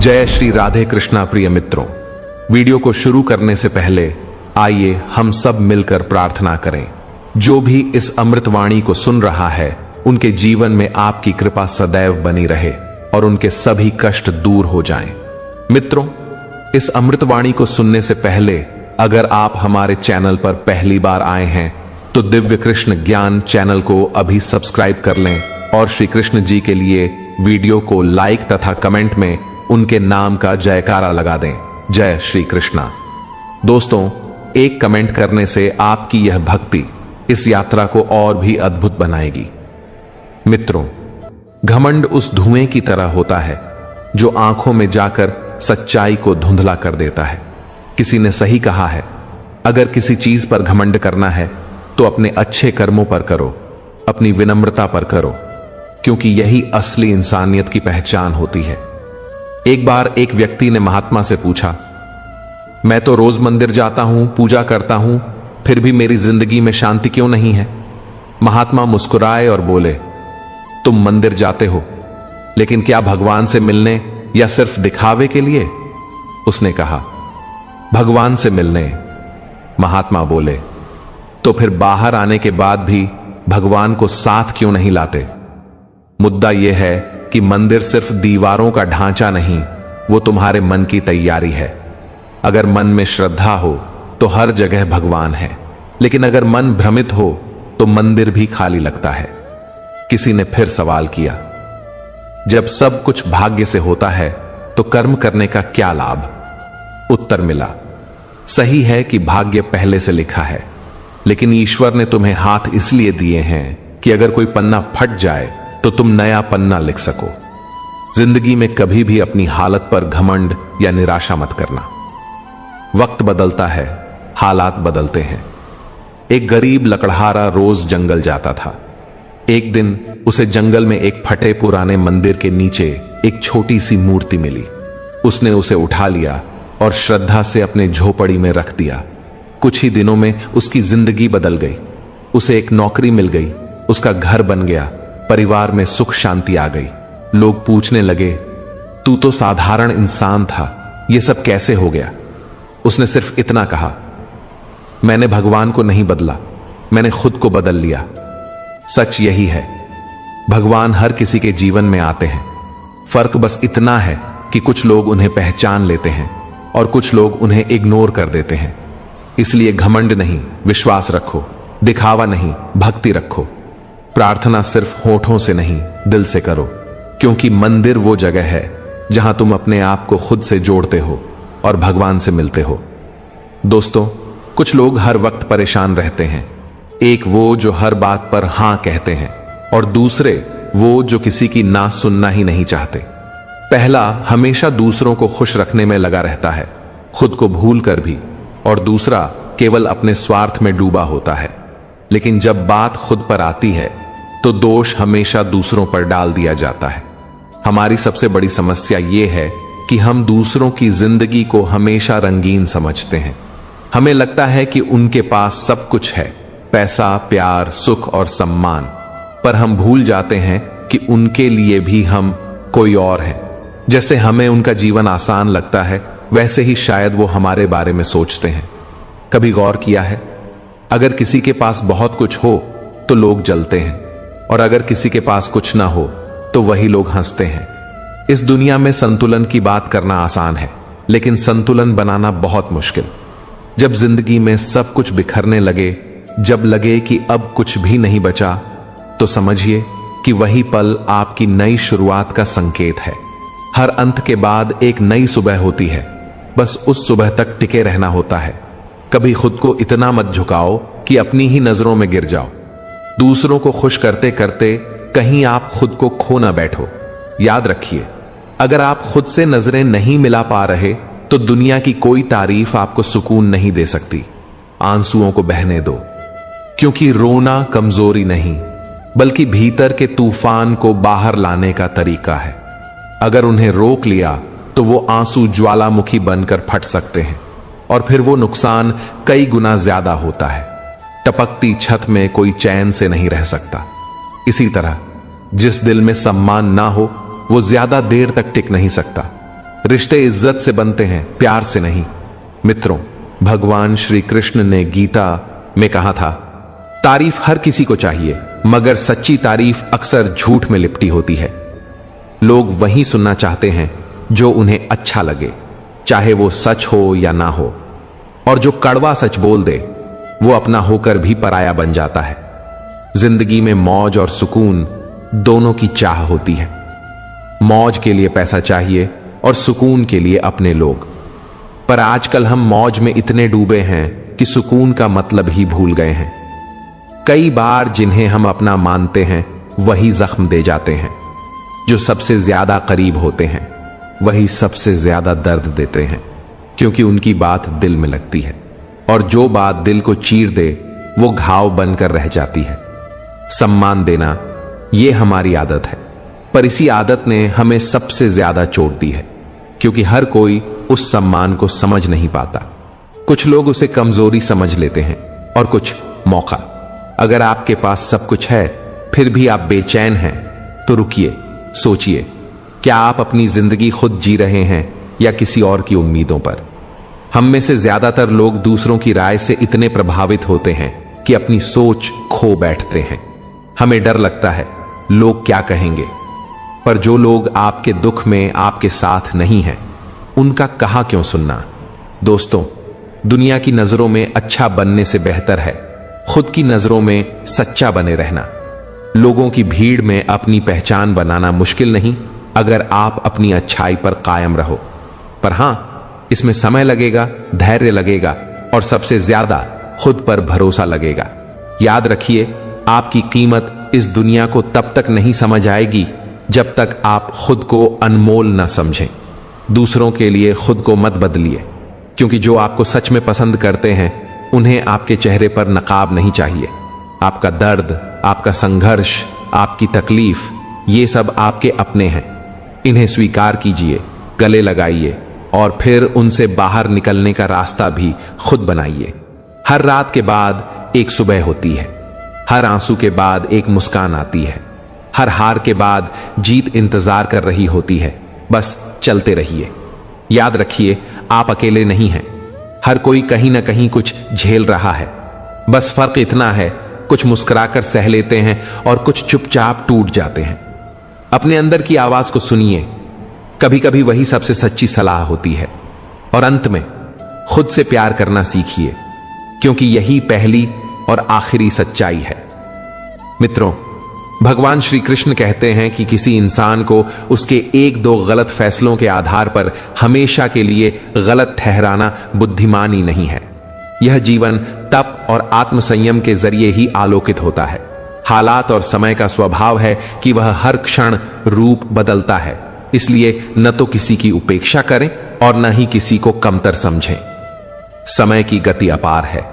जय श्री राधे कृष्णा। प्रिय मित्रों, वीडियो को शुरू करने से पहले आइए हम सब मिलकर प्रार्थना करें। जो भी इस अमृतवाणी को सुन रहा है उनके जीवन में आपकी कृपा सदैव बनी रहे और उनके सभी कष्ट दूर हो जाएं। मित्रों, इस अमृतवाणी को सुनने से पहले अगर आप हमारे चैनल पर पहली बार आए हैं तो दिव्य कृष्ण ज्ञान चैनल को अभी सब्सक्राइब कर लें और श्री कृष्ण जी के लिए वीडियो को लाइक तथा कमेंट में उनके नाम का जयकारा लगा दें। जय श्री कृष्णा। दोस्तों, एक कमेंट करने से आपकी यह भक्ति इस यात्रा को और भी अद्भुत बनाएगी। मित्रों, घमंड उस धुएं की तरह होता है जो आंखों में जाकर सच्चाई को धुंधला कर देता है। किसी ने सही कहा है, अगर किसी चीज पर घमंड करना है तो अपने अच्छे कर्मों पर करो, अपनी विनम्रता पर करो, क्योंकि यही असली इंसानियत की पहचान होती है। एक बार एक व्यक्ति ने महात्मा से पूछा, मैं तो रोज मंदिर जाता हूं, पूजा करता हूं, फिर भी मेरी जिंदगी में शांति क्यों नहीं है? महात्मा मुस्कुराए और बोले, तुम मंदिर जाते हो, लेकिन क्या भगवान से मिलने या सिर्फ दिखावे के लिए? उसने कहा, भगवान से मिलने। महात्मा बोले, तो फिर बाहर आने के बाद भी भगवान को साथ क्यों नहीं लाते? मुद्दा यह है कि मंदिर सिर्फ दीवारों का ढांचा नहीं, वो तुम्हारे मन की तैयारी है। अगर मन में श्रद्धा हो तो हर जगह भगवान है, लेकिन अगर मन भ्रमित हो तो मंदिर भी खाली लगता है। किसी ने फिर सवाल किया, जब सब कुछ भाग्य से होता है तो कर्म करने का क्या लाभ? उत्तर मिला, सही है कि भाग्य पहले से लिखा है, लेकिन ईश्वर ने तुम्हें हाथ इसलिए दिए हैं कि अगर कोई पन्ना फट जाए तो तुम नया पन्ना लिख सको। जिंदगी में कभी भी अपनी हालत पर घमंड या निराशा मत करना। वक्त बदलता है, हालात बदलते हैं। एक गरीब लकड़हारा रोज जंगल जाता था। एक दिन उसे जंगल में एक फटे पुराने मंदिर के नीचे एक छोटी सी मूर्ति मिली। उसने उसे उठा लिया और श्रद्धा से अपने झोपड़ी में रख दिया। कुछ ही दिनों में उसकी जिंदगी बदल गई। उसे एक नौकरी मिल गई, उसका घर बन गया, परिवार में सुख शांति आ गई। लोग पूछने लगे, तू तो साधारण इंसान था, यह सब कैसे हो गया? उसने सिर्फ इतना कहा, मैंने भगवान को नहीं बदला, मैंने खुद को बदल लिया। सच यही है, भगवान हर किसी के जीवन में आते हैं। फर्क बस इतना है कि कुछ लोग उन्हें पहचान लेते हैं और कुछ लोग उन्हें इग्नोर कर देते हैं। इसलिए घमंड नहीं, विश्वास रखो, दिखावा नहीं, भक्ति रखो। प्रार्थना सिर्फ होठों से नहीं, दिल से करो, क्योंकि मंदिर वो जगह है जहां तुम अपने आप को खुद से जोड़ते हो और भगवान से मिलते हो। दोस्तों, कुछ लोग हर वक्त परेशान रहते हैं। एक वो जो हर बात पर हां कहते हैं और दूसरे वो जो किसी की ना सुनना ही नहीं चाहते। पहला हमेशा दूसरों को खुश रखने में लगा रहता है, खुद को भूल कर भी, और दूसरा केवल अपने स्वार्थ में डूबा होता है। लेकिन जब बात खुद पर आती है तो दोष हमेशा दूसरों पर डाल दिया जाता है। हमारी सबसे बड़ी समस्या यह है कि हम दूसरों की जिंदगी को हमेशा रंगीन समझते हैं। हमें लगता है कि उनके पास सब कुछ है, पैसा, प्यार, सुख और सम्मान, पर हम भूल जाते हैं कि उनके लिए भी हम कोई और हैं। जैसे हमें उनका जीवन आसान लगता है, वैसे ही शायद वो हमारे बारे में सोचते हैं। कभी गौर किया है, अगर किसी के पास बहुत कुछ हो तो लोग जलते हैं, और अगर किसी के पास कुछ ना हो तो वही लोग हंसते हैं। इस दुनिया में संतुलन की बात करना आसान है, लेकिन संतुलन बनाना बहुत मुश्किल। जब जिंदगी में सब कुछ बिखरने लगे, जब लगे कि अब कुछ भी नहीं बचा, तो समझिए कि वही पल आपकी नई शुरुआत का संकेत है। हर अंत के बाद एक नई सुबह होती है, बस उस सुबह तक टिके रहना होता है। कभी खुद को इतना मत झुकाओ कि अपनी ही नजरों में गिर जाओ। दूसरों को खुश करते करते कहीं आप खुद को खो ना बैठो। याद रखिए, अगर आप खुद से नजरें नहीं मिला पा रहे तो दुनिया की कोई तारीफ आपको सुकून नहीं दे सकती। आंसुओं को बहने दो, क्योंकि रोना कमजोरी नहीं, बल्कि भीतर के तूफान को बाहर लाने का तरीका है। अगर उन्हें रोक लिया तो वो आंसू ज्वालामुखी बनकर फट सकते हैं और फिर वो नुकसान कई गुना ज्यादा होता है। टपकती छत में कोई चैन से नहीं रह सकता। इसी तरह जिस दिल में सम्मान ना हो वो ज्यादा देर तक टिक नहीं सकता। रिश्ते इज्जत से बनते हैं, प्यार से नहीं। मित्रों, भगवान श्री कृष्ण ने गीता में कहा था, तारीफ हर किसी को चाहिए, मगर सच्ची तारीफ अक्सर झूठ में लिपटी होती है। लोग वही सुनना चाहते हैं जो उन्हें अच्छा लगे, चाहे वो सच हो या ना हो। और जो कड़वा सच बोल दे वो अपना होकर भी पराया बन जाता है। जिंदगी में मौज और सुकून दोनों की चाह होती है। मौज के लिए पैसा चाहिए और सुकून के लिए अपने लोग। पर आजकल हम मौज में इतने डूबे हैं कि सुकून का मतलब ही भूल गए हैं। कई बार जिन्हें हम अपना मानते हैं वही जख्म दे जाते हैं। जो सबसे ज्यादा करीब होते हैं वही सबसे ज्यादा दर्द देते हैं, क्योंकि उनकी बात दिल में लगती है, और जो बात दिल को चीर दे वो घाव बनकर रह जाती है। सम्मान देना ये हमारी आदत है, पर इसी आदत ने हमें सबसे ज्यादा चोट दी है, क्योंकि हर कोई उस सम्मान को समझ नहीं पाता। कुछ लोग उसे कमजोरी समझ लेते हैं और कुछ मौका। अगर आपके पास सब कुछ है फिर भी आप बेचैन हैं तो रुकिए, सोचिए, क्या आप अपनी जिंदगी खुद जी रहे हैं या किसी और की उम्मीदों पर। हम में से ज्यादातर लोग दूसरों की राय से इतने प्रभावित होते हैं कि अपनी सोच खो बैठते हैं। हमें डर लगता है लोग क्या कहेंगे, पर जो लोग आपके दुख में आपके साथ नहीं हैं उनका कहा क्यों सुनना। दोस्तों, दुनिया की नजरों में अच्छा बनने से बेहतर है खुद की नजरों में सच्चा बने रहना। लोगों की भीड़ में अपनी पहचान बनाना मुश्किल नहीं अगर आप अपनी अच्छाई पर कायम रहो। पर हां, इसमें समय लगेगा, धैर्य लगेगा और सबसे ज्यादा खुद पर भरोसा लगेगा। याद रखिए, आपकी कीमत इस दुनिया को तब तक नहीं समझ आएगी जब तक आप खुद को अनमोल न समझें। दूसरों के लिए खुद को मत बदलिए, क्योंकि जो आपको सच में पसंद करते हैं उन्हें आपके चेहरे पर नकाब नहीं चाहिए। आपका दर्द, आपका संघर्ष, आपकी तकलीफ, ये सब आपके अपने हैं। इन्हें स्वीकार कीजिए, गले लगाइए और फिर उनसे बाहर निकलने का रास्ता भी खुद बनाइए। हर रात के बाद एक सुबह होती है, हर आंसू के बाद एक मुस्कान आती है, हर हार के बाद जीत इंतजार कर रही होती है। बस चलते रहिए। याद रखिए, आप अकेले नहीं हैं। हर कोई कहीं ना कहीं कुछ झेल रहा है। बस फर्क इतना है, कुछ मुस्कुराकर सह लेते हैं और कुछ चुपचाप टूट जाते हैं। अपने अंदर की आवाज को सुनिए, कभी कभी वही सबसे सच्ची सलाह होती है। और अंत में खुद से प्यार करना सीखिए, क्योंकि यही पहली और आखिरी सच्चाई है। मित्रों, भगवान श्री कृष्ण कहते हैं कि किसी इंसान को उसके एक दो गलत फैसलों के आधार पर हमेशा के लिए गलत ठहराना बुद्धिमानी नहीं है। यह जीवन तप और आत्मसंयम के जरिए ही आलोकित होता है। हालात और समय का स्वभाव है कि वह हर क्षण रूप बदलता है, इसलिए न तो किसी की उपेक्षा करें और न ही किसी को कमतर समझें। समय की गति अपार है,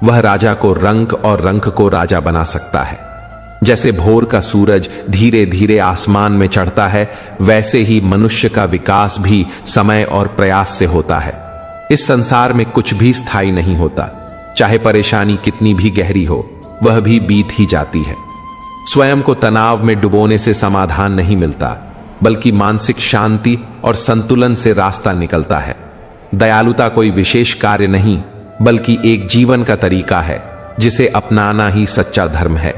वह राजा को रंक और रंक को राजा बना सकता है। जैसे भोर का सूरज धीरे धीरे आसमान में चढ़ता है, वैसे ही मनुष्य का विकास भी समय और प्रयास से होता है। इस संसार में कुछ भी स्थायी नहीं होता, चाहे परेशानी कितनी भी गहरी हो, वह भी बीत ही जाती है। स्वयं को तनाव में डुबोने से समाधान नहीं मिलता, बल्कि मानसिक शांति और संतुलन से रास्ता निकलता है। दयालुता कोई विशेष कार्य नहीं, बल्कि एक जीवन का तरीका है जिसे अपनाना ही सच्चा धर्म है।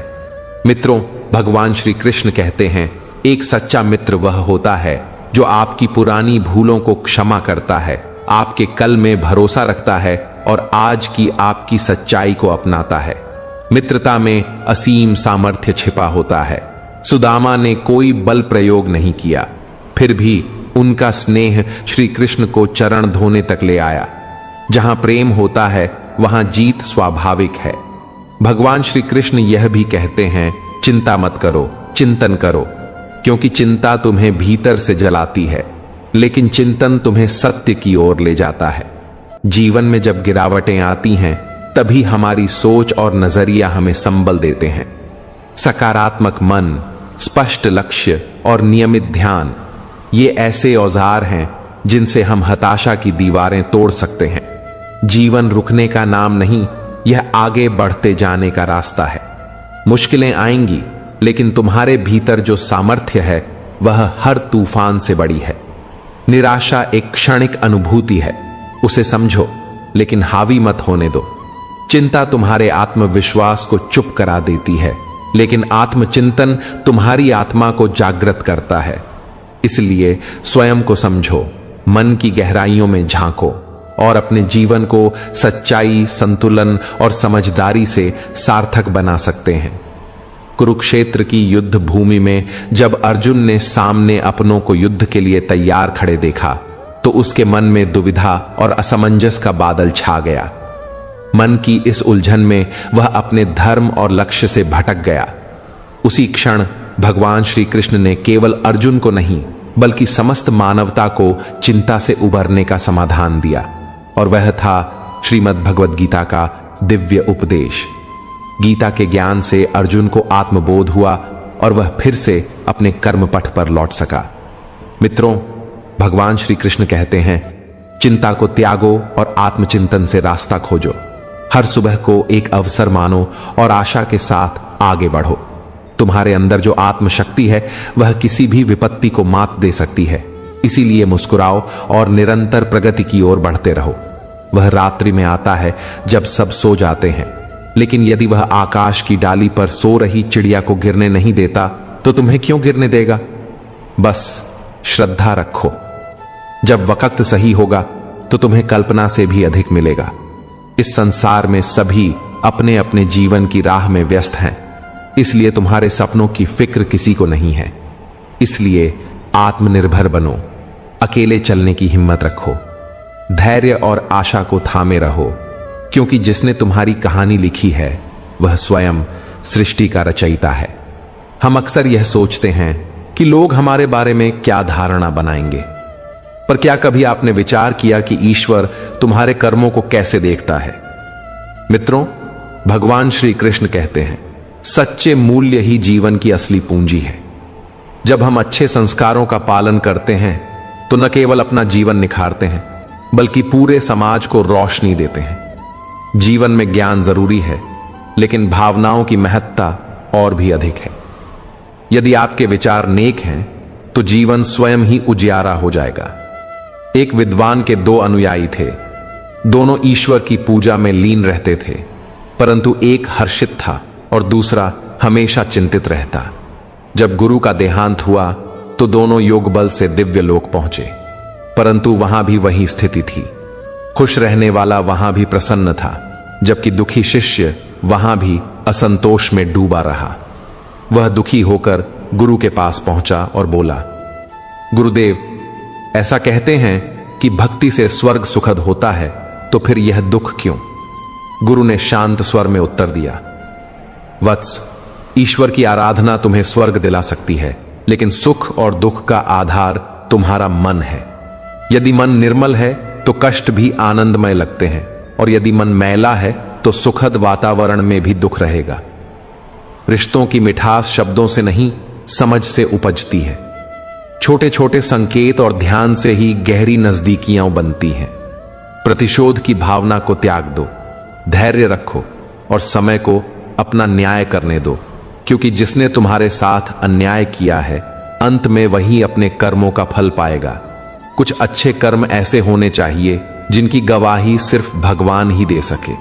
मित्रों, भगवान श्री कृष्ण कहते हैं, एक सच्चा मित्र वह होता है जो आपकी पुरानी भूलों को क्षमा करता है, आपके कल में भरोसा रखता है और आज की आपकी सच्चाई को अपनाता है। मित्रता में असीम सामर्थ्य छिपा होता है। सुदामा ने कोई बल प्रयोग नहीं किया, फिर भी उनका स्नेह श्री कृष्ण को चरण धोने तक ले आया। जहां प्रेम होता है वहां जीत स्वाभाविक है। भगवान श्री कृष्ण यह भी कहते हैं, चिंता मत करो, चिंतन करो, क्योंकि चिंता तुम्हें भीतर से जलाती है, लेकिन चिंतन तुम्हें सत्य की ओर ले जाता है। जीवन में जब गिरावटें आती हैं, तभी हमारी सोच और नजरिया हमें संबल देते हैं। सकारात्मक मन, स्पष्ट लक्ष्य और नियमित ध्यान, ये ऐसे औजार हैं जिनसे हम हताशा की दीवारें तोड़ सकते हैं। जीवन रुकने का नाम नहीं, यह आगे बढ़ते जाने का रास्ता है। मुश्किलें आएंगी, लेकिन तुम्हारे भीतर जो सामर्थ्य है वह हर तूफान से बड़ी है। निराशा एक क्षणिक अनुभूति है, उसे समझो लेकिन हावी मत होने दो। चिंता तुम्हारे आत्मविश्वास को चुप करा देती है, लेकिन आत्मचिंतन तुम्हारी आत्मा को जागृत करता है। इसलिए स्वयं को समझो, मन की गहराइयों में झांको और अपने जीवन को सच्चाई, संतुलन और समझदारी से सार्थक बना सकते हैं। कुरुक्षेत्र की युद्ध भूमि में जब अर्जुन ने सामने अपनों को युद्ध के लिए तैयार खड़े देखा तो उसके मन में दुविधा और असमंजस का बादल छा गया। मन की इस उलझन में वह अपने धर्म और लक्ष्य से भटक गया। उसी क्षण भगवान श्री कृष्ण ने केवल अर्जुन को नहीं बल्कि समस्त मानवता को चिंता से उबरने का समाधान दिया, और वह था श्रीमद् भगवद गीता का दिव्य उपदेश। गीता के ज्ञान से अर्जुन को आत्मबोध हुआ और वह फिर से अपने कर्म पथ पर लौट सका। मित्रों, भगवान श्री कृष्ण कहते हैं, चिंता को त्यागो और आत्मचिंतन से रास्ता खोजो। हर सुबह को एक अवसर मानो और आशा के साथ आगे बढ़ो। तुम्हारे अंदर जो आत्मशक्ति है वह किसी भी विपत्ति को मात दे सकती है। इसीलिए मुस्कुराओ और निरंतर प्रगति की ओर बढ़ते रहो। वह रात्रि में आता है जब सब सो जाते हैं, लेकिन यदि वह आकाश की डाली पर सो रही चिड़िया को गिरने नहीं देता तो तुम्हें क्यों गिरने देगा? बस श्रद्धा रखो। जब वक्त सही होगा तो तुम्हें कल्पना से भी अधिक मिलेगा। इस संसार में सभी अपने अपने जीवन की राह में व्यस्त हैं, इसलिए तुम्हारे सपनों की फिक्र किसी को नहीं है। इसलिए आत्मनिर्भर बनो, अकेले चलने की हिम्मत रखो, धैर्य और आशा को थामे रहो, क्योंकि जिसने तुम्हारी कहानी लिखी है वह स्वयं सृष्टि का रचयिता है। हम अक्सर यह सोचते हैं कि लोग हमारे बारे में क्या धारणा बनाएंगे, पर क्या कभी आपने विचार किया कि ईश्वर तुम्हारे कर्मों को कैसे देखता है? मित्रों, भगवान श्री कृष्ण कहते हैं, सच्चे मूल्य ही जीवन की असली पूंजी है। जब हम अच्छे संस्कारों का पालन करते हैं तो न केवल अपना जीवन निखारते हैं बल्कि पूरे समाज को रोशनी देते हैं। जीवन में ज्ञान जरूरी है, लेकिन भावनाओं की महत्ता और भी अधिक है। यदि आपके विचार नेक हैं तो जीवन स्वयं ही उजियारा हो जाएगा। एक विद्वान के दो अनुयायी थे। दोनों ईश्वर की पूजा में लीन रहते थे, परंतु एक हर्षित था और दूसरा हमेशा चिंतित रहता। जब गुरु का देहांत हुआ तो दोनों योग बल से दिव्य लोक पहुंचे, परंतु वहां भी वही स्थिति थी। खुश रहने वाला वहां भी प्रसन्न था, जबकि दुखी शिष्य वहां भी असंतोष में डूबा रहा। वह दुखी होकर गुरु के पास पहुंचा और बोला, गुरुदेव, ऐसा कहते हैं कि भक्ति से स्वर्ग सुखद होता है, तो फिर यह दुख क्यों? गुरु ने शांत स्वर में उत्तर दिया, वत्स, ईश्वर की आराधना तुम्हें स्वर्ग दिला सकती है, लेकिन सुख और दुख का आधार तुम्हारा मन है। यदि मन निर्मल है तो कष्ट भी आनंदमय लगते हैं, और यदि मन मैला है तो सुखद वातावरण में भी दुख रहेगा। रिश्तों की मिठास शब्दों से नहीं, समझ से उपजती है। छोटे छोटे संकेत और ध्यान से ही गहरी नजदीकियां बनती हैं। प्रतिशोध की भावना को त्याग दो, धैर्य रखो और समय को अपना न्याय करने दो, क्योंकि जिसने तुम्हारे साथ अन्याय किया है अंत में वही अपने कर्मों का फल पाएगा। कुछ अच्छे कर्म ऐसे होने चाहिए जिनकी गवाही सिर्फ भगवान ही दे सके।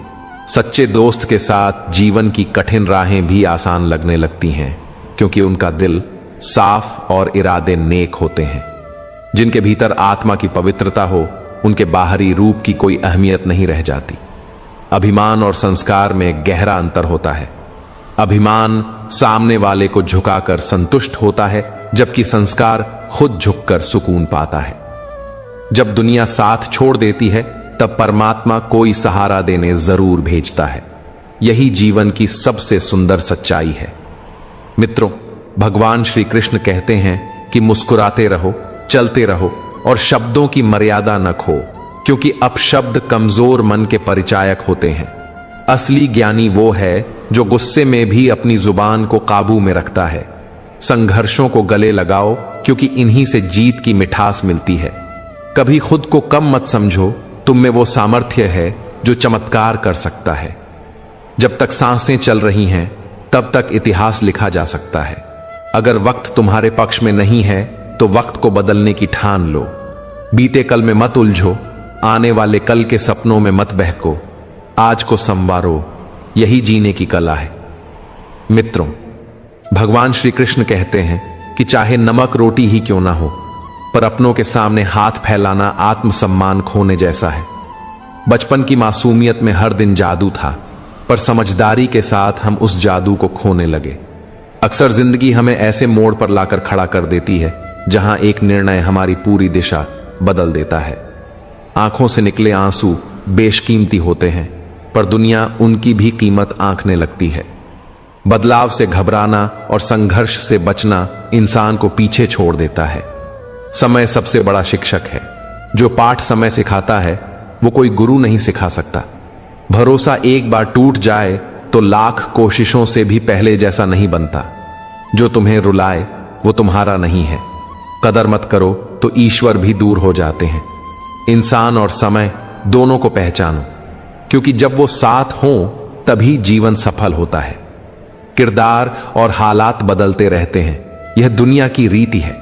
सच्चे दोस्त के साथ जीवन की कठिन राहें भी आसान लगने लगती हैं, क्योंकि उनका दिल साफ और इरादे नेक होते हैं। जिनके भीतर आत्मा की पवित्रता हो, उनके बाहरी रूप की कोई अहमियत नहीं रह जाती। अभिमान और संस्कार में गहरा अंतर होता है। अभिमान सामने वाले को झुकाकर संतुष्ट होता है, जबकि संस्कार खुद झुककर सुकून पाता है। जब दुनिया साथ छोड़ देती है तब परमात्मा कोई सहारा देने जरूर भेजता है। यही जीवन की सबसे सुंदर सच्चाई है। मित्रों, भगवान श्री कृष्ण कहते हैं कि मुस्कुराते रहो, चलते रहो और शब्दों की मर्यादा न खो, क्योंकि अपशब्द कमजोर मन के परिचायक होते हैं। असली ज्ञानी वो है जो गुस्से में भी अपनी जुबान को काबू में रखता है। संघर्षों को गले लगाओ, क्योंकि इन्हीं से जीत की मिठास मिलती है। कभी खुद को कम मत समझो, तुम में वो सामर्थ्य है जो चमत्कार कर सकता है। जब तक सांसें चल रही हैं तब तक इतिहास लिखा जा सकता है। अगर वक्त तुम्हारे पक्ष में नहीं है तो वक्त को बदलने की ठान लो। बीते कल में मत उलझो, आने वाले कल के सपनों में मत बहको, आज को संवारो, यही जीने की कला है। मित्रों, भगवान श्री कृष्ण कहते हैं कि चाहे नमक रोटी ही क्यों ना हो, पर अपनों के सामने हाथ फैलाना आत्मसम्मान खोने जैसा है। बचपन की मासूमियत में हर दिन जादू था, पर समझदारी के साथ हम उस जादू को खोने लगे। अक्सर जिंदगी हमें ऐसे मोड़ पर लाकर खड़ा कर देती है जहां एक निर्णय हमारी पूरी दिशा बदल देता है। आंखों से निकले आंसू बेशकीमती होते हैं, पर दुनिया उनकी भी कीमत आंकने लगती है। बदलाव से घबराना और संघर्ष से बचना इंसान को पीछे छोड़ देता है। समय सबसे बड़ा शिक्षक है। जो पाठ समय सिखाता है वो कोई गुरु नहीं सिखा सकता। भरोसा एक बार टूट जाए तो लाख कोशिशों से भी पहले जैसा नहीं बनता। जो तुम्हें रुलाए वो तुम्हारा नहीं है। कदर मत करो तो ईश्वर भी दूर हो जाते हैं। इंसान और समय दोनों को पहचानो, क्योंकि जब वो साथ हों तभी जीवन सफल होता है। किरदार और हालात बदलते रहते हैं, यह दुनिया की रीति है।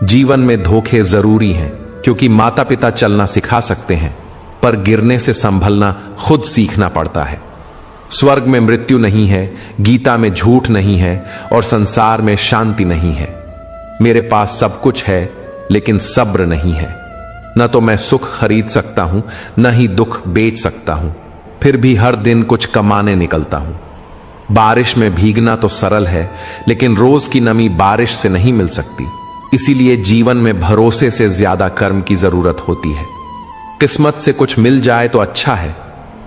जीवन में धोखे जरूरी हैं, क्योंकि माता पिता चलना सिखा सकते हैं, पर गिरने से संभलना खुद सीखना पड़ता है। स्वर्ग में मृत्यु नहीं है, गीता में झूठ नहीं है और संसार में शांति नहीं है। मेरे पास सब कुछ है, लेकिन सब्र नहीं है। न तो मैं सुख खरीद सकता हूं, न ही दुख बेच सकता हूं, फिर भी हर दिन कुछ कमाने निकलता हूं। बारिश में भीगना तो सरल है, लेकिन रोज की नमी बारिश से नहीं मिल सकती। इसीलिए जीवन में भरोसे से ज्यादा कर्म की जरूरत होती है। किस्मत से कुछ मिल जाए तो अच्छा है,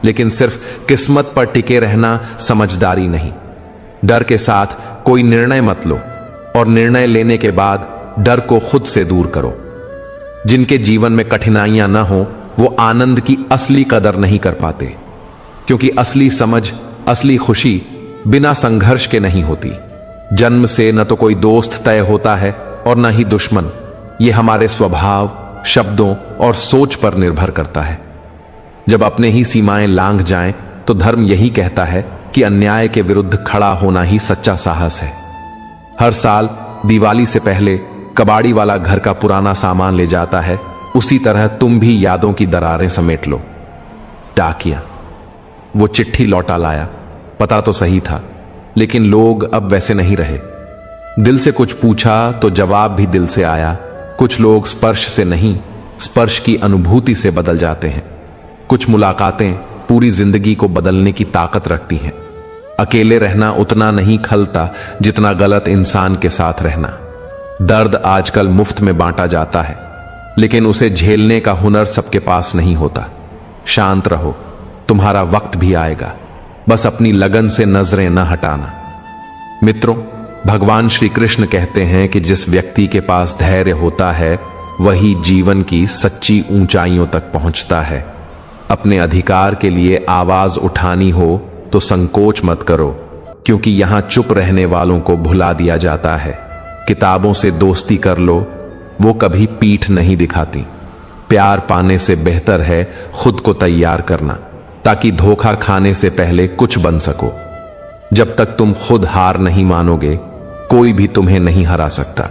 लेकिन सिर्फ किस्मत पर टिके रहना समझदारी नहीं। डर के साथ कोई निर्णय मत लो, और निर्णय लेने के बाद डर को खुद से दूर करो। जिनके जीवन में कठिनाइयां न हो वो आनंद की असली कदर नहीं कर पाते, क्योंकि असली समझ, असली खुशी बिना संघर्ष के नहीं होती। जन्म से न तो कोई दोस्त तय होता है और न ही दुश्मन। ये हमारे स्वभाव, शब्दों और सोच पर निर्भर करता है। जब अपने ही सीमाएं लांघ जाएं, तो धर्म यही कहता है कि अन्याय के विरुद्ध खड़ा होना ही सच्चा साहस है। हर साल दिवाली से पहले कबाड़ी वाला घर का पुराना सामान ले जाता है, उसी तरह तुम भी यादों की दरारें समेट लो। डाकिया वो चिट्ठी लौटा लाया, पता तो सही था, लेकिन लोग अब वैसे नहीं रहे। दिल से कुछ पूछा तो जवाब भी दिल से आया। कुछ लोग स्पर्श से नहीं, स्पर्श की अनुभूति से बदल जाते हैं। कुछ मुलाकातें पूरी जिंदगी को बदलने की ताकत रखती हैं। अकेले रहना उतना नहीं खलता जितना गलत इंसान के साथ रहना। दर्द आजकल मुफ्त में बांटा जाता है, लेकिन उसे झेलने का हुनर सबके पास नहीं होता। शांत रहो, तुम्हारा वक्त भी आएगा। बस अपनी लगन से नजरें न हटाना। मित्रों, भगवान श्री कृष्ण कहते हैं कि जिस व्यक्ति के पास धैर्य होता है वही जीवन की सच्ची ऊंचाइयों तक पहुंचता है। अपने अधिकार के लिए आवाज उठानी हो तो संकोच मत करो, क्योंकि यहां चुप रहने वालों को भुला दिया जाता है। किताबों से दोस्ती कर लो, वो कभी पीठ नहीं दिखाती। प्यार पाने से बेहतर है खुद को तैयार करना, ताकि धोखा खाने से पहले कुछ बन सको। जब तक तुम खुद हार नहीं मानोगे, कोई भी तुम्हें नहीं हरा सकता।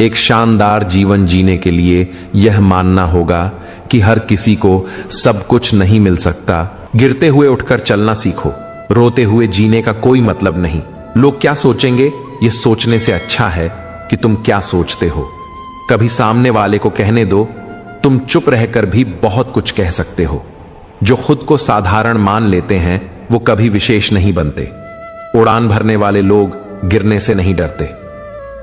एक शानदार जीवन जीने के लिए यह मानना होगा कि हर किसी को सब कुछ नहीं मिल सकता। गिरते हुए उठकर चलना सीखो। रोते हुए जीने का कोई मतलब नहीं। लोग क्या सोचेंगे, यह सोचने से अच्छा है कि तुम क्या सोचते हो। कभी सामने वाले को कहने दो, तुम चुप रहकर भी बहुत कुछ कह सकते हो। जो खुद को साधारण मान लेते हैं वो कभी विशेष नहीं बनते। उड़ान भरने वाले लोग गिरने से नहीं डरते।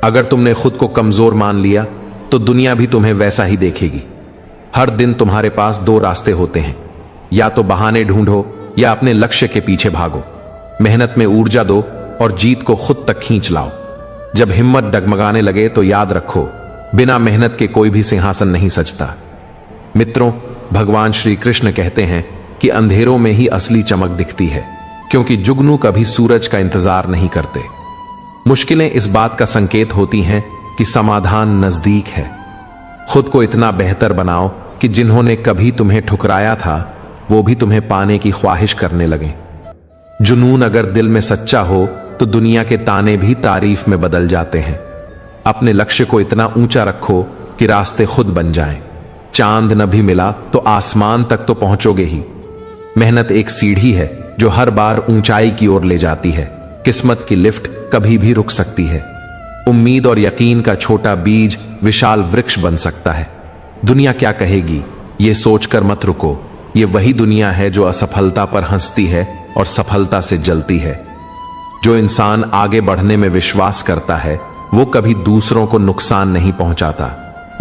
अगर तुमने खुद को कमजोर मान लिया तो दुनिया भी तुम्हें वैसा ही देखेगी। हर दिन तुम्हारे पास दो रास्ते होते हैं, या तो बहाने ढूंढो या अपने लक्ष्य के पीछे भागो। मेहनत में ऊर्जा दो और जीत को खुद तक खींच लाओ। जब हिम्मत डगमगाने लगे तो याद रखो, बिना मेहनत के कोई भी सिंहासन नहीं सजता। मित्रों, भगवान श्री कृष्ण कहते हैं कि अंधेरों में ही असली चमक दिखती है, क्योंकि जुगनू कभी सूरज का इंतजार नहीं करते। मुश्किलें इस बात का संकेत होती हैं कि समाधान नजदीक है। खुद को इतना बेहतर बनाओ कि जिन्होंने कभी तुम्हें ठुकराया था वो भी तुम्हें पाने की ख्वाहिश करने लगे। जुनून अगर दिल में सच्चा हो तो दुनिया के ताने भी तारीफ में बदल जाते हैं। अपने लक्ष्य को इतना ऊंचा रखो कि रास्ते खुद बन जाएं। चांद न भी मिला तो आसमान तक तो पहुंचोगे ही। मेहनत एक सीढ़ी है जो हर बार ऊंचाई की ओर ले जाती है। किस्मत की लिफ्ट कभी भी रुक सकती है। उम्मीद और यकीन का छोटा बीज विशाल वृक्ष बन सकता है। दुनिया क्या कहेगी ये सोचकर मत रुको। ये वही दुनिया है जो असफलता पर हंसती है और सफलता से जलती है। जो इंसान आगे बढ़ने में विश्वास करता है वो कभी दूसरों को नुकसान नहीं पहुंचाता।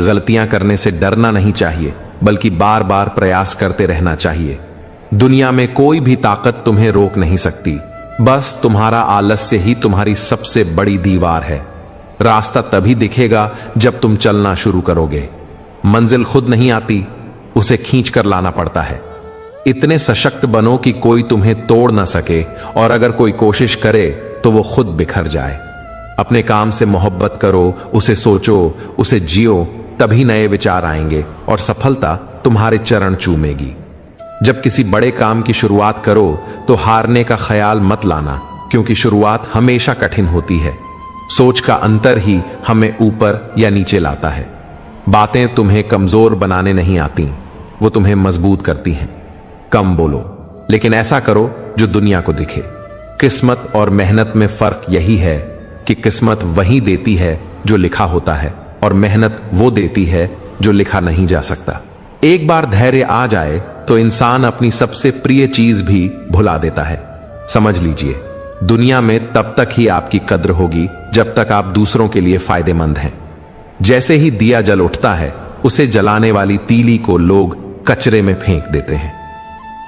गलतियां करने से डरना नहीं चाहिए, बल्कि बार बार प्रयास करते रहना चाहिए। दुनिया में कोई भी ताकत तुम्हें रोक नहीं सकती। बस तुम्हारा आलस्य ही तुम्हारी सबसे बड़ी दीवार है। रास्ता तभी दिखेगा जब तुम चलना शुरू करोगे। मंजिल खुद नहीं आती, उसे खींच कर लाना पड़ता है। इतने सशक्त बनो कि कोई तुम्हें तोड़ ना सके, और अगर कोई कोशिश करे तो वो खुद बिखर जाए। अपने काम से मोहब्बत करो, उसे सोचो, उसे जियो, तभी नए विचार आएंगे और सफलता तुम्हारे चरण चूमेगी। जब किसी बड़े काम की शुरुआत करो तो हारने का ख्याल मत लाना, क्योंकि शुरुआत हमेशा कठिन होती है। सोच का अंतर ही हमें ऊपर या नीचे लाता है। बातें तुम्हें कमजोर बनाने नहीं आती, वो तुम्हें मजबूत करती हैं। कम बोलो, लेकिन ऐसा करो जो दुनिया को दिखे। किस्मत और मेहनत में फर्क यही है कि किस्मत वही देती है जो लिखा होता है, और मेहनत वो देती है जो लिखा नहीं जा सकता। एक बार धैर्य आ जाए तो इंसान अपनी सबसे प्रिय चीज भी भुला देता है। समझ लीजिए, दुनिया में तब तक ही आपकी कद्र होगी जब तक आप दूसरों के लिए फायदेमंद हैं। जैसे ही दिया जल उठता है, उसे जलाने वाली तीली को लोग कचरे में फेंक देते हैं।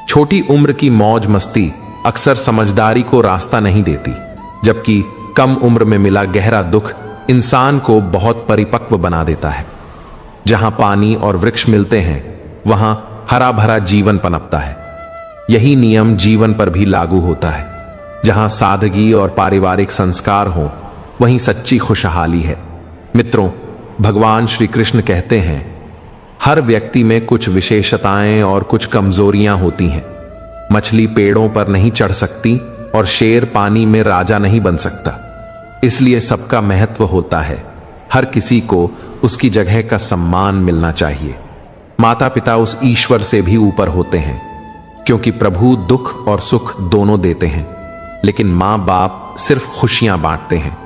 छोटी उम्र की मौज मस्ती अक्सर समझदारी को रास्ता नहीं देती, जबकि कम उम्र में मिला गहरा दुख इंसान को बहुत परिपक्व बना देता है। जहां पानी और वृक्ष मिलते हैं वहां हरा भरा जीवन पनपता है। यही नियम जीवन पर भी लागू होता है। जहां सादगी और पारिवारिक संस्कार हो, वहीं सच्ची खुशहाली है। मित्रों, भगवान श्री कृष्ण कहते हैं, हर व्यक्ति में कुछ विशेषताएं और कुछ कमजोरियां होती हैं। मछली पेड़ों पर नहीं चढ़ सकती और शेर पानी में राजा नहीं बन सकता। इसलिए सबका महत्व होता है। हर किसी को उसकी जगह का सम्मान मिलना चाहिए। माता पिता उस ईश्वर से भी ऊपर होते हैं, क्योंकि प्रभु दुख और सुख दोनों देते हैं, लेकिन मां बाप सिर्फ खुशियां बांटते हैं।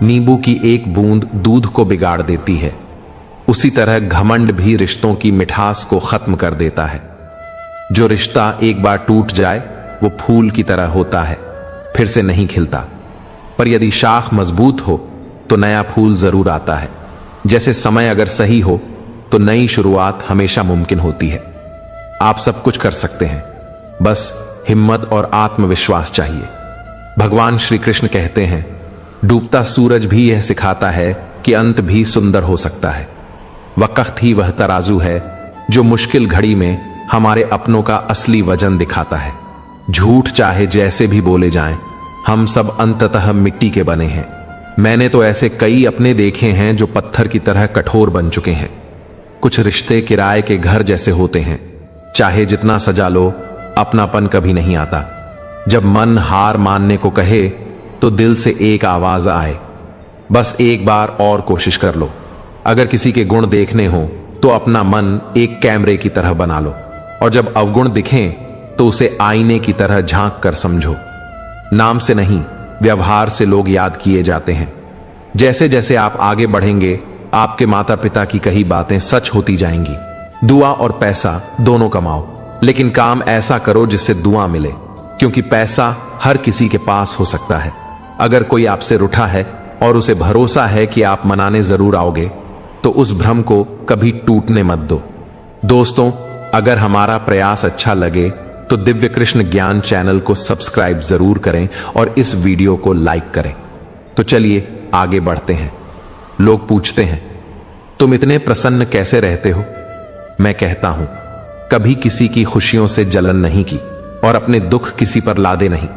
नींबू की एक बूंद दूध को बिगाड़ देती है, उसी तरह घमंड भी रिश्तों की मिठास को खत्म कर देता है। जो रिश्ता एक बार टूट जाए वो फूल की तरह होता है, फिर से नहीं खिलता। पर यदि शाख मजबूत हो तो नया फूल जरूर आता है। जैसे समय अगर सही हो तो नई शुरुआत हमेशा मुमकिन होती है। आप सब कुछ कर सकते हैं, बस हिम्मत और आत्मविश्वास चाहिए। भगवान श्री कृष्ण कहते हैं, डूबता सूरज भी यह सिखाता है कि अंत भी सुंदर हो सकता है। वक्त ही वह तराजू है जो मुश्किल घड़ी में हमारे अपनों का असली वजन दिखाता है। झूठ चाहे जैसे भी बोले जाएं, हम सब अंततः मिट्टी के बने हैं। मैंने तो ऐसे कई अपने देखे हैं जो पत्थर की तरह कठोर बन चुके हैं। कुछ रिश्ते किराए के घर जैसे होते हैं, चाहे जितना सजा लो अपनापन कभी नहीं आता। जब मन हार मानने को कहे तो दिल से एक आवाज आए, बस एक बार और कोशिश कर लो। अगर किसी के गुण देखने हो तो अपना मन एक कैमरे की तरह बना लो, और जब अवगुण दिखें तो उसे आईने की तरह झांक कर समझो। नाम से नहीं, व्यवहार से लोग याद किए जाते हैं। जैसे जैसे आप आगे बढ़ेंगे, आपके माता पिता की कही बातें सच होती जाएंगी। दुआ और पैसा दोनों कमाओ, लेकिन काम ऐसा करो जिससे दुआ मिले, क्योंकि पैसा हर किसी के पास हो सकता है। अगर कोई आपसे रूठा है और उसे भरोसा है कि आप मनाने जरूर आओगे, तो उस भ्रम को कभी टूटने मत दो। दोस्तों, अगर हमारा प्रयास अच्छा लगे तो दिव्य कृष्ण ज्ञान चैनल को सब्सक्राइब जरूर करें और इस वीडियो को लाइक करें। तो चलिए आगे बढ़ते हैं। लोग पूछते हैं, तुम इतने प्रसन्न कैसे रहते हो? मैं कहता हूं, कभी किसी की खुशियों से जलन नहीं की और अपने दुख किसी पर लादे नहीं।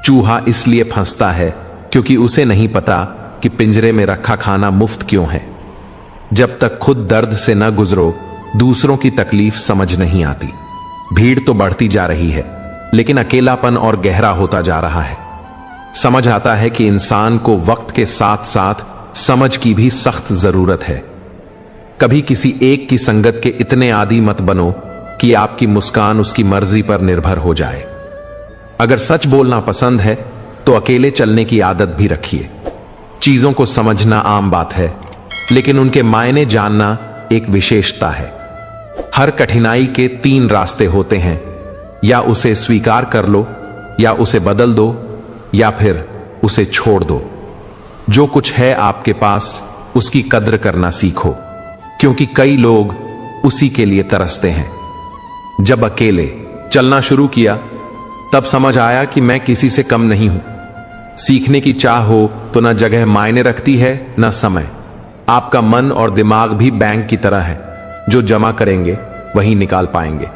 चूहा इसलिए फंसता है क्योंकि उसे नहीं पता कि पिंजरे में रखा खाना मुफ्त क्यों है। जब तक खुद दर्द से न गुजरो, दूसरों की तकलीफ समझ नहीं आती। भीड़ तो बढ़ती जा रही है, लेकिन अकेलापन और गहरा होता जा रहा है। समझ आता है कि इंसान को वक्त के साथ साथ समझ की भी सख्त जरूरत है। कभी किसी एक की संगत के इतने आदी मत बनो कि आपकी मुस्कान उसकी मर्जी पर निर्भर हो जाए। अगर सच बोलना पसंद है तो अकेले चलने की आदत भी रखिए। चीजों को समझना आम बात है, लेकिन उनके मायने जानना एक विशेषता है। हर कठिनाई के 3 रास्ते होते हैं, या उसे स्वीकार कर लो, या उसे बदल दो, या फिर उसे छोड़ दो। जो कुछ है आपके पास उसकी कद्र करना सीखो, क्योंकि कई लोग उसी के लिए तरसते हैं। जब अकेले चलना शुरू किया तब समझ आया कि मैं किसी से कम नहीं हूं। सीखने की चाह हो तो ना जगह मायने रखती है ना समय। आपका मन और दिमाग भी बैंक की तरह है, जो जमा करेंगे वही निकाल पाएंगे।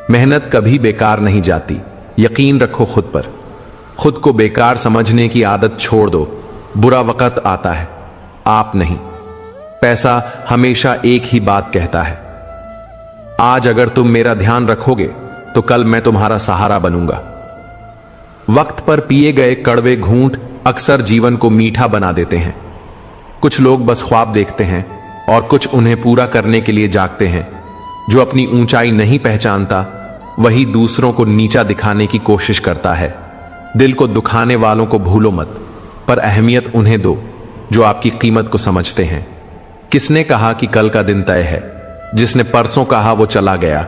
मेहनत कभी बेकार नहीं जाती, यकीन रखो खुद पर। खुद को बेकार समझने की आदत छोड़ दो। बुरा वक्त आता है, आप नहीं। पैसा हमेशा एक ही बात कहता है, आज अगर तुम मेरा ध्यान रखोगे तो कल मैं तुम्हारा सहारा बनूंगा। वक्त पर पिए गए कड़वे घूंट अक्सर जीवन को मीठा बना देते हैं। कुछ लोग बस ख्वाब देखते हैं और कुछ उन्हें पूरा करने के लिए जागते हैं। जो अपनी ऊंचाई नहीं पहचानता वही दूसरों को नीचा दिखाने की कोशिश करता है। दिल को दुखाने वालों को भूलो मत, पर अहमियत उन्हें दो जो आपकी कीमत को समझते हैं। किसने कहा कि कल का दिन तय है? जिसने परसों कहा वो चला गया,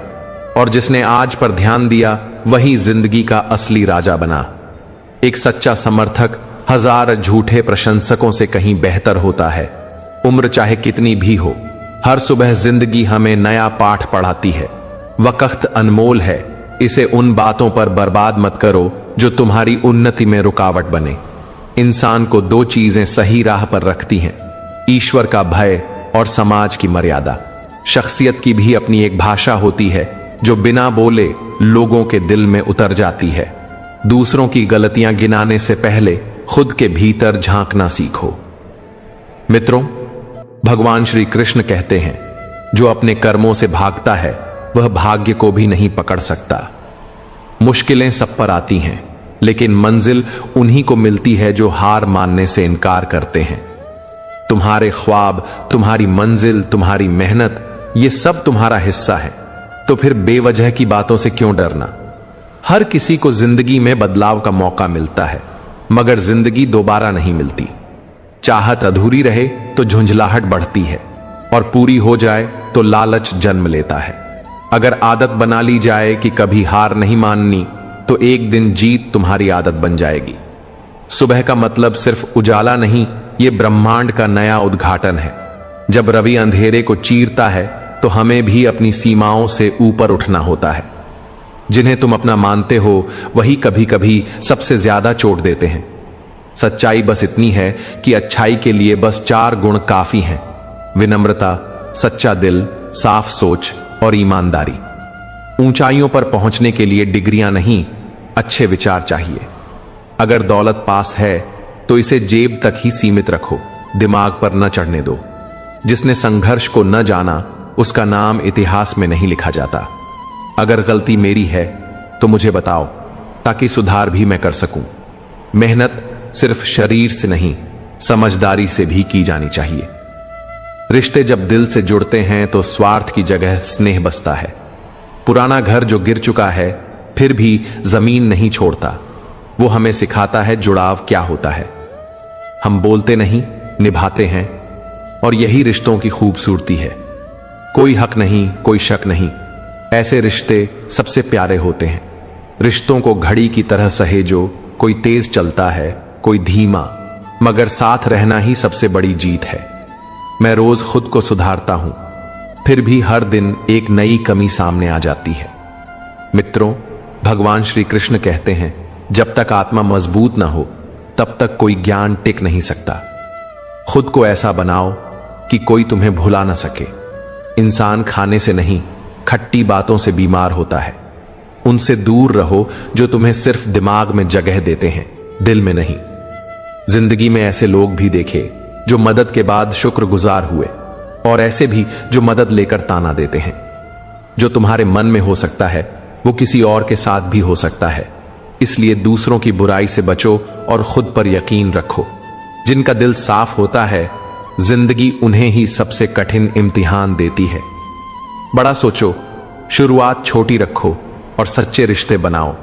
और जिसने आज पर ध्यान दिया वही जिंदगी का असली राजा बना। एक सच्चा समर्थक 1000 झूठे प्रशंसकों से कहीं बेहतर होता है। उम्र चाहे कितनी भी हो, हर सुबह जिंदगी हमें नया पाठ पढ़ाती है। वक्त अनमोल है, इसे उन बातों पर बर्बाद मत करो जो तुम्हारी उन्नति में रुकावट बने। इंसान को 2 चीजें सही राह पर रखती हैं, ईश्वर का भय और समाज की मर्यादा। शख्सियत की भी अपनी एक भाषा होती है जो बिना बोले लोगों के दिल में उतर जाती है। दूसरों की गलतियां गिनाने से पहले खुद के भीतर झांकना सीखो। मित्रों, भगवान श्री कृष्ण कहते हैं, जो अपने कर्मों से भागता है वह भाग्य को भी नहीं पकड़ सकता। मुश्किलें सब पर आती हैं, लेकिन मंजिल उन्हीं को मिलती है जो हार मानने से इनकार करते हैं। तुम्हारे ख्वाब, तुम्हारी मंजिल, तुम्हारी मेहनत, ये सब तुम्हारा हिस्सा है, तो फिर बेवजह की बातों से क्यों डरना? हर किसी को जिंदगी में बदलाव का मौका मिलता है, मगर जिंदगी दोबारा नहीं मिलती। चाहत अधूरी रहे तो झुंझलाहट बढ़ती है, और पूरी हो जाए तो लालच जन्म लेता है। अगर आदत बना ली जाए कि कभी हार नहीं माननी, तो एक दिन जीत तुम्हारी आदत बन जाएगी। सुबह का मतलब सिर्फ उजाला नहीं, ये ब्रह्मांड का नया उद्घाटन है। जब रवि अंधेरे को चीरता है तो हमें भी अपनी सीमाओं से ऊपर उठना होता है। जिन्हें तुम अपना मानते हो वही कभी कभी सबसे ज्यादा चोट देते हैं। सच्चाई बस इतनी है कि अच्छाई के लिए बस 4 गुण काफी हैं: विनम्रता, सच्चा दिल, साफ सोच और ईमानदारी। ऊंचाइयों पर पहुंचने के लिए डिग्रियां नहीं, अच्छे विचार चाहिए। अगर दौलत पास है तो इसे जेब तक ही सीमित रखो, दिमाग पर न चढ़ने दो। जिसने संघर्ष को न जाना उसका नाम इतिहास में नहीं लिखा जाता। अगर गलती मेरी है तो मुझे बताओ, ताकि सुधार भी मैं कर सकूं। मेहनत सिर्फ शरीर से नहीं, समझदारी से भी की जानी चाहिए। रिश्ते जब दिल से जुड़ते हैं तो स्वार्थ की जगह स्नेह बसता है। पुराना घर जो गिर चुका है फिर भी जमीन नहीं छोड़ता, वो हमें सिखाता है जुड़ाव क्या होता है। हम बोलते नहीं, निभाते हैं, और यही रिश्तों की खूबसूरती है। कोई हक नहीं, कोई शक नहीं, ऐसे रिश्ते सबसे प्यारे होते हैं। रिश्तों को घड़ी की तरह सहेजो, कोई तेज चलता है, कोई धीमा, मगर साथ रहना ही सबसे बड़ी जीत है। मैं रोज खुद को सुधारता हूं, फिर भी हर दिन एक नई कमी सामने आ जाती है। मित्रों, भगवान श्री कृष्ण कहते हैं, जब तक आत्मा मजबूत ना हो तब तक कोई ज्ञान टिक नहीं सकता। खुद को ऐसा बनाओ कि कोई तुम्हें भुला ना सके। इंसान खाने से नहीं, खट्टी बातों से बीमार होता है। उनसे दूर रहो जो तुम्हें सिर्फ दिमाग में जगह देते हैं, दिल में नहीं। जिंदगी में ऐसे लोग भी देखे जो मदद के बाद शुक्रगुजार हुए, और ऐसे भी जो मदद लेकर ताना देते हैं। जो तुम्हारे मन में हो सकता है वो किसी और के साथ भी हो सकता है। इसलिए दूसरों की बुराई से बचो और खुद पर यकीन रखो। जिनका दिल साफ होता है जिंदगी उन्हें ही सबसे कठिन इम्तिहान देती है। बड़ा सोचो, शुरुआत छोटी रखो और सच्चे रिश्ते बनाओ।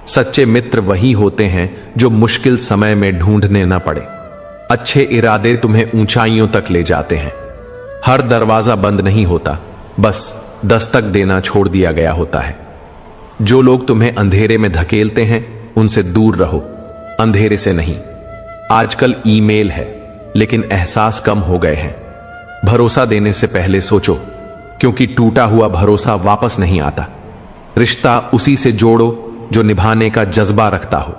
सच्चे मित्र वही होते हैं जो मुश्किल समय में ढूंढने न पड़े। अच्छे इरादे तुम्हें ऊंचाइयों तक ले जाते हैं। हर दरवाजा बंद नहीं होता, बस दस्तक देना छोड़ दिया गया होता है। जो लोग तुम्हें अंधेरे में धकेलते हैं उनसे दूर रहो, अंधेरे से नहीं। आजकल ईमेल है लेकिन एहसास कम हो गए हैं। भरोसा देने से पहले सोचो, क्योंकि टूटा हुआ भरोसा वापस नहीं आता। रिश्ता उसी से जोड़ो जो निभाने का जज्बा रखता हो।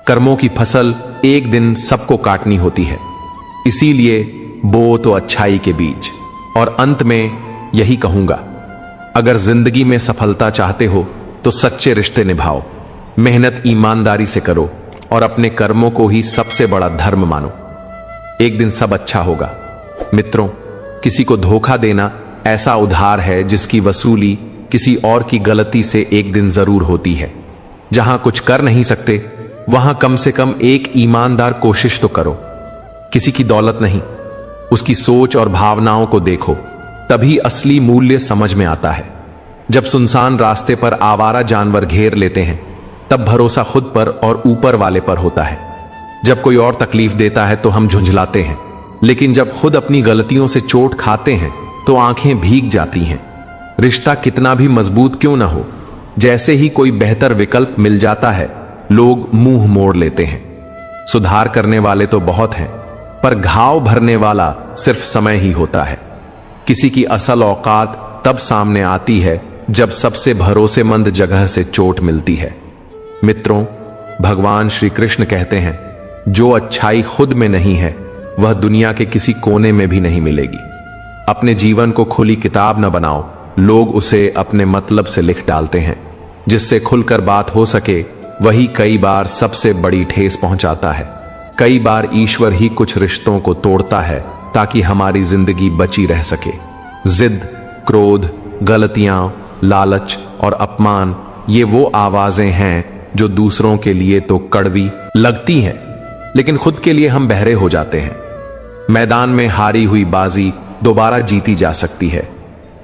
कर्मों की फसल एक दिन सबको काटनी होती है, इसीलिए बो तो अच्छाई के बीज। और अंत में यही कहूंगा, अगर जिंदगी में सफलता चाहते हो तो सच्चे रिश्ते निभाओ, मेहनत ईमानदारी से करो और अपने कर्मों को ही सबसे बड़ा धर्म मानो। एक दिन सब अच्छा होगा। मित्रों, किसी को धोखा देना ऐसा उधार है जिसकी वसूली किसी और की गलती से एक दिन जरूर होती है। जहां कुछ कर नहीं सकते वहां कम से कम एक ईमानदार कोशिश तो करो। किसी की दौलत नहीं, उसकी सोच और भावनाओं को देखो, तभी असली मूल्य समझ में आता है। जब सुनसान रास्ते पर आवारा जानवर घेर लेते हैं तब भरोसा खुद पर और ऊपर वाले पर होता है। जब कोई और तकलीफ देता है तो हम झुंझलाते हैं, लेकिन जब खुद अपनी गलतियों से चोट खाते हैं तो आंखें भीग जाती हैं। रिश्ता कितना भी मजबूत क्यों ना हो, जैसे ही कोई बेहतर विकल्प मिल जाता है लोग मुंह मोड़ लेते हैं। सुधार करने वाले तो बहुत हैं, पर घाव भरने वाला सिर्फ समय ही होता है। किसी की असल औकात तब सामने आती है जब सबसे भरोसेमंद जगह से चोट मिलती है। मित्रों, भगवान श्री कृष्ण कहते हैं, जो अच्छाई खुद में नहीं है वह दुनिया के किसी कोने में भी नहीं मिलेगी। अपने जीवन को खुली किताब न बनाओ, लोग उसे अपने मतलब से लिख डालते हैं। जिससे खुलकर बात हो सके वही कई बार सबसे बड़ी ठेस पहुंचाता है। कई बार ईश्वर ही कुछ रिश्तों को तोड़ता है ताकि हमारी जिंदगी बची रह सके। जिद, क्रोध, गलतियां, लालच और अपमान, ये वो आवाजें हैं जो दूसरों के लिए तो कड़वी लगती हैं, लेकिन खुद के लिए हम बहरे हो जाते हैं। मैदान में हारी हुई बाजी दोबारा जीती जा सकती है,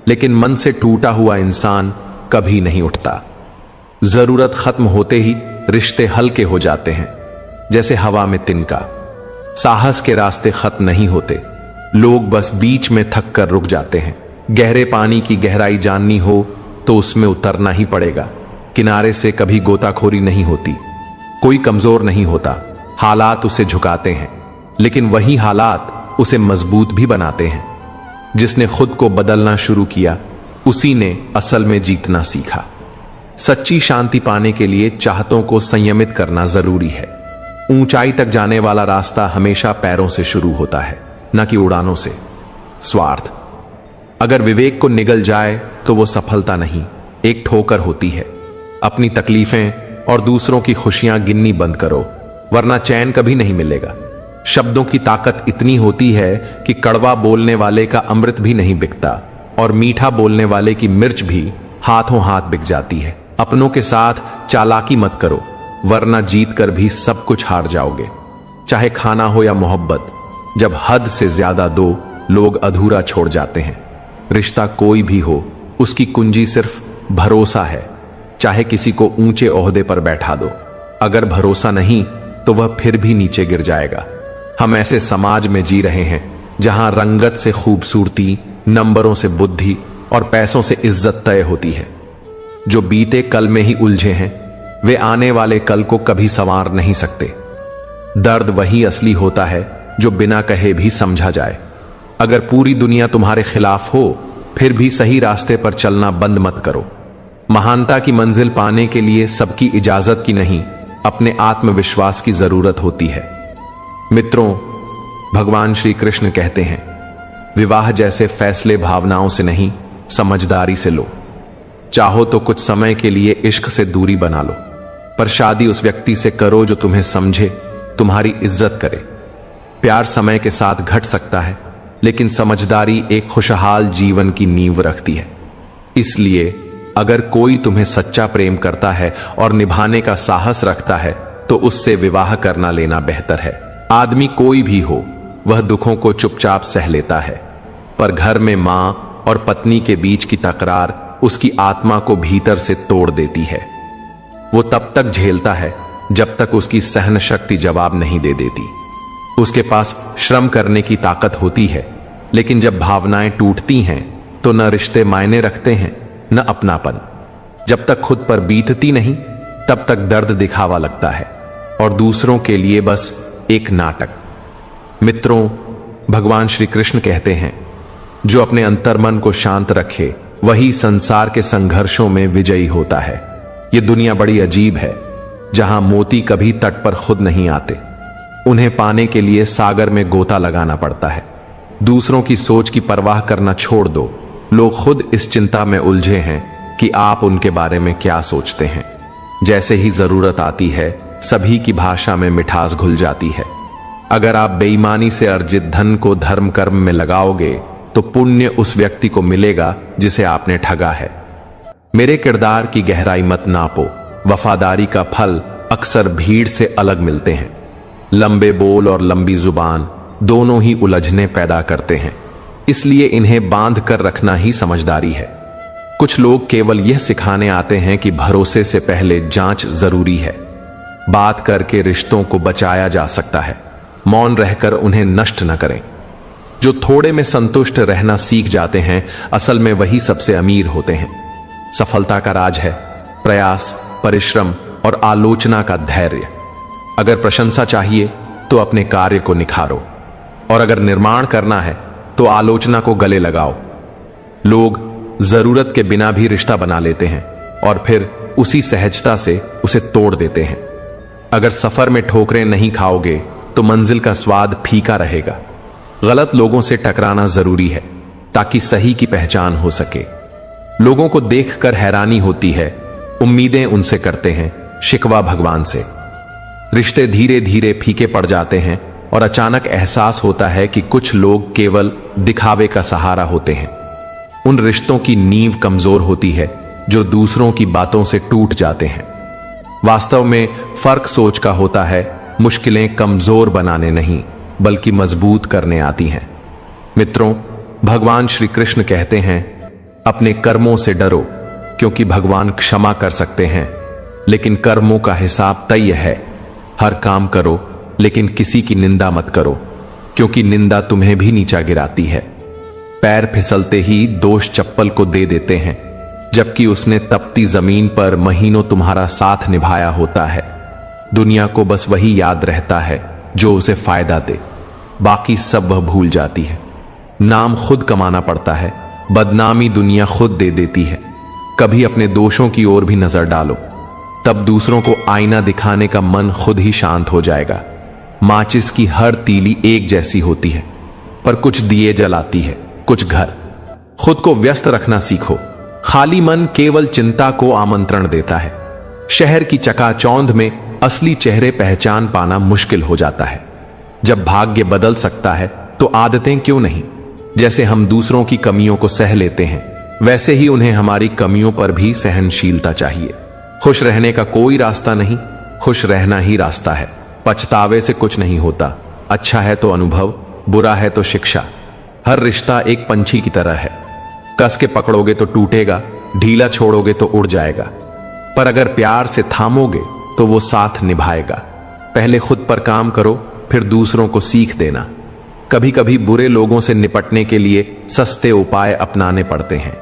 लेकिन मन से टूटा हुआ इंसान कभी नहीं उठता। जरूरत खत्म होते ही रिश्ते हल्के हो जाते हैं, जैसे हवा में तिनका। साहस के रास्ते खत्म नहीं होते, लोग बस बीच में थक कर रुक जाते हैं। गहरे पानी की गहराई जाननी हो तो उसमें उतरना ही पड़ेगा। किनारे से कभी गोताखोरी नहीं होती। कोई कमजोर नहीं होता, हालात उसे झुकाते हैं, लेकिन वही हालात उसे मजबूत भी बनाते हैं। जिसने खुद को बदलना शुरू किया उसी ने असल में जीतना सीखा। सच्ची शांति पाने के लिए चाहतों को संयमित करना जरूरी है। ऊंचाई तक जाने वाला रास्ता हमेशा पैरों से शुरू होता है, न कि उड़ानों से। स्वार्थ अगर विवेक को निगल जाए तो वो सफलता नहीं, एक ठोकर होती है। अपनी तकलीफें और दूसरों की खुशियां गिननी बंद करो, वरना चैन कभी नहीं मिलेगा। शब्दों की ताकत इतनी होती है कि कड़वा बोलने वाले का अमृत भी नहीं बिकता और मीठा बोलने वाले की मिर्च भी हाथों हाथ बिक जाती है। अपनों के साथ चालाकी मत करो, वरना जीत कर भी सब कुछ हार जाओगे। चाहे खाना हो या मोहब्बत, जब हद से ज्यादा दो लोग अधूरा छोड़ जाते हैं। रिश्ता कोई भी हो, उसकी कुंजी सिर्फ भरोसा है। चाहे किसी को ऊंचे ओहदे पर बैठा दो, अगर भरोसा नहीं तो वह फिर भी नीचे गिर जाएगा। हम ऐसे समाज में जी रहे हैं जहां रंगत से खूबसूरती, नंबरों से बुद्धि और पैसों से इज्जत तय होती है। जो बीते कल में ही उलझे हैं वे आने वाले कल को कभी संवार नहीं सकते। दर्द वही असली होता है जो बिना कहे भी समझा जाए। अगर पूरी दुनिया तुम्हारे खिलाफ हो फिर भी सही रास्ते पर चलना बंद मत करो। महानता की मंजिल पाने के लिए सबकी इजाजत की नहीं, अपने आत्मविश्वास की जरूरत होती है। मित्रों, भगवान श्री कृष्ण कहते हैं, विवाह जैसे फैसले भावनाओं से नहीं समझदारी से लो। चाहो तो कुछ समय के लिए इश्क से दूरी बना लो, पर शादी उस व्यक्ति से करो जो तुम्हें समझे, तुम्हारी इज्जत करे। प्यार समय के साथ घट सकता है, लेकिन समझदारी एक खुशहाल जीवन की नींव रखती है। इसलिए अगर कोई तुम्हें सच्चा प्रेम करता है और निभाने का साहस रखता है तो उससे विवाह करना लेना बेहतर है। आदमी कोई भी हो, वह दुखों को चुपचाप सह लेता है, पर घर में मां और पत्नी के बीच की तकरार उसकी आत्मा को भीतर से तोड़ देती है। वो तब तक झेलता है जब तक उसकी सहन शक्ति जवाब नहीं दे देती। उसके पास श्रम करने की ताकत होती है, लेकिन जब भावनाएं टूटती हैं तो न रिश्ते मायने रखते हैं न अपनापन। जब तक खुद पर बीतती नहीं तब तक दर्द दिखावा लगता है और दूसरों के लिए बस एक नाटक। मित्रों, भगवान श्री कृष्ण कहते हैं, जो अपने अंतर्मन को शांत रखे वही संसार के संघर्षों में विजयी होता है। यह दुनिया बड़ी अजीब है, जहां मोती कभी तट पर खुद नहीं आते। उन्हें पाने के लिए सागर में गोता लगाना पड़ता है। दूसरों की सोच की परवाह करना छोड़ दो। लोग खुद इस चिंता में उलझे हैं कि आप उनके बारे में क्या सोचते हैं। जैसे ही जरूरत आती है, सभी की भाषा में मिठास घुल जाती है। अगर आप बेईमानी से अर्जित धन को धर्म कर्म में लगाओगे तो पुण्य उस व्यक्ति को मिलेगा जिसे आपने ठगा है। मेरे किरदार की गहराई मत नापो। वफादारी का फल अक्सर भीड़ से अलग मिलते हैं। लंबे बोल और लंबी जुबान दोनों ही उलझने पैदा करते हैं, इसलिए इन्हें बांध कर रखना ही समझदारी है। कुछ लोग केवल यह सिखाने आते हैं कि भरोसे से पहले जांच जरूरी है। बात करके रिश्तों को बचाया जा सकता है, मौन रहकर उन्हें नष्ट न करें। जो थोड़े में संतुष्ट रहना सीख जाते हैं, असल में वही सबसे अमीर होते हैं। सफलता का राज है प्रयास, परिश्रम और आलोचना का धैर्य। अगर प्रशंसा चाहिए तो अपने कार्य को निखारो, और अगर निर्माण करना है तो आलोचना को गले लगाओ। लोग जरूरत के बिना भी रिश्ता बना लेते हैं और फिर उसी सहजता से उसे तोड़ देते हैं। अगर सफर में ठोकरें नहीं खाओगे तो मंजिल का स्वाद फीका रहेगा। गलत लोगों से टकराना जरूरी है ताकि सही की पहचान हो सके। लोगों को देखकर हैरानी होती है, उम्मीदें उनसे करते हैं, शिकवा भगवान से। रिश्ते धीरे धीरे फीके पड़ जाते हैं और अचानक एहसास होता है कि कुछ लोग केवल दिखावे का सहारा होते हैं। उन रिश्तों की नींव कमजोर होती है जो दूसरों की बातों से टूट जाते हैं। वास्तव में फर्क सोच का होता है। मुश्किलें कमजोर बनाने नहीं बल्कि मजबूत करने आती हैं। मित्रों, भगवान श्री कृष्ण कहते हैं, अपने कर्मों से डरो क्योंकि भगवान क्षमा कर सकते हैं, लेकिन कर्मों का हिसाब तय है। हर काम करो लेकिन किसी की निंदा मत करो, क्योंकि निंदा तुम्हें भी नीचा गिराती है। पैर फिसलते ही दोष चप्पल को दे देते हैं, जबकि उसने तपती जमीन पर महीनों तुम्हारा साथ निभाया होता है। दुनिया को बस वही याद रहता है जो उसे फायदा दे, बाकी सब वह भूल जाती है। नाम खुद कमाना पड़ता है, बदनामी दुनिया खुद दे देती है। कभी अपने दोषों की ओर भी नजर डालो, तब दूसरों को आईना दिखाने का मन खुद ही शांत हो जाएगा। माचिस की हर तीली एक जैसी होती है, पर कुछ दिए जलाती है, कुछ घर। खुद को व्यस्त रखना सीखो। खाली मन केवल चिंता को आमंत्रण देता है। शहर की चकाचौंध में असली चेहरे पहचान पाना मुश्किल हो जाता है। जब भाग्य बदल सकता है तो आदतें क्यों नहीं। जैसे हम दूसरों की कमियों को सह लेते हैं, वैसे ही उन्हें हमारी कमियों पर भी सहनशीलता चाहिए। खुश रहने का कोई रास्ता नहीं, खुश रहना ही रास्ता है। पछतावे से कुछ नहीं होता। अच्छा है तो अनुभव, बुरा है तो शिक्षा। हर रिश्ता एक पंछी की तरह है। कस के पकड़ोगे तो टूटेगा, ढीला छोड़ोगे तो उड़ जाएगा, पर अगर प्यार से थामोगे तो वो साथ निभाएगा। पहले खुद पर काम करो, फिर दूसरों को सीख देना। कभी कभी बुरे लोगों से निपटने के लिए सस्ते उपाय अपनाने पड़ते हैं।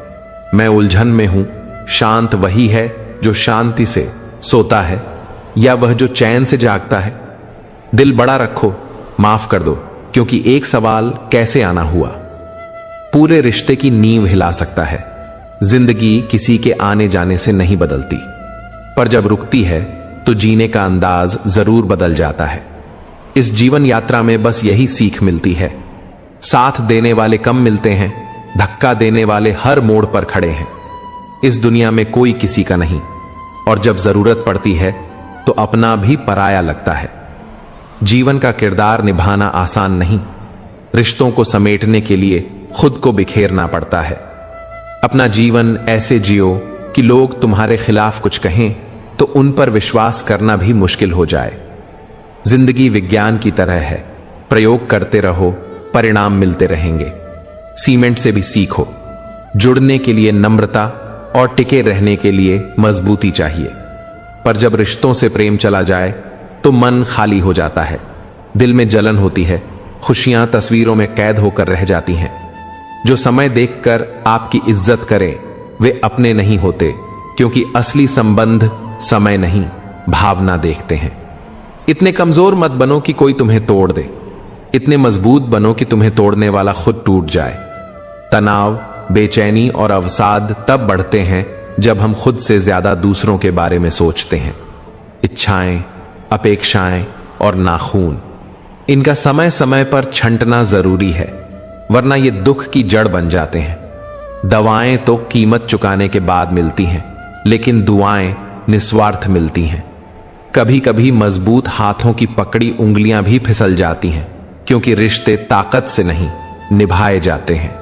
मैं उलझन में हूं, शांत वही है जो शांति से सोता है, या वह जो चैन से जागता है। दिल बड़ा रखो, माफ कर दो, क्योंकि एक सवाल कैसे आना हुआ पूरे रिश्ते की नींव हिला सकता है। जिंदगी किसी के आने जाने से नहीं बदलती, पर जब रुकती है तो जीने का अंदाज जरूर बदल जाता है। इस जीवन यात्रा में बस यही सीख मिलती है। साथ देने वाले कम मिलते हैं, धक्का देने वाले हर मोड़ पर खड़े हैं। इस दुनिया में कोई किसी का नहीं, और जब जरूरत पड़ती है तो अपना भी पराया लगता है। जीवन का किरदार निभाना आसान नहीं। रिश्तों को समेटने के लिए खुद को बिखेरना पड़ता है। अपना जीवन ऐसे जियो कि लोग तुम्हारे खिलाफ कुछ कहें तो उन पर विश्वास करना भी मुश्किल हो जाए। जिंदगी विज्ञान की तरह है, प्रयोग करते रहो, परिणाम मिलते रहेंगे। सीमेंट से भी सीखो, जुड़ने के लिए नम्रता और टिके रहने के लिए मजबूती चाहिए। पर जब रिश्तों से प्रेम चला जाए तो मन खाली हो जाता है, दिल में जलन होती है, खुशियां तस्वीरों में कैद होकर रह जाती हैं। जो समय देखकर आपकी इज्जत करें वे अपने नहीं होते, क्योंकि असली संबंध समय नहीं भावना देखते हैं। इतने कमजोर मत बनो कि कोई तुम्हें तोड़ दे, इतने मजबूत बनो कि तुम्हें तोड़ने वाला खुद टूट जाए। तनाव, बेचैनी और अवसाद तब बढ़ते हैं जब हम खुद से ज्यादा दूसरों के बारे में सोचते हैं। इच्छाएं, अपेक्षाएं और नाखून, इनका समय समय पर छंटना जरूरी है, वरना ये दुख की जड़ बन जाते हैं। दवाएं तो कीमत चुकाने के बाद मिलती हैं, लेकिन दुआएं निस्वार्थ मिलती हैं। कभी कभी मजबूत हाथों की पकड़ी उंगलियां भी फिसल जाती हैं, क्योंकि रिश्ते ताकत से नहीं निभाए जाते हैं।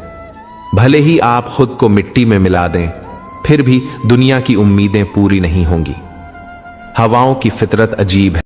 भले ही आप खुद को मिट्टी में मिला दें, फिर भी दुनिया की उम्मीदें पूरी नहीं होंगी। हवाओं की फितरत अजीब है।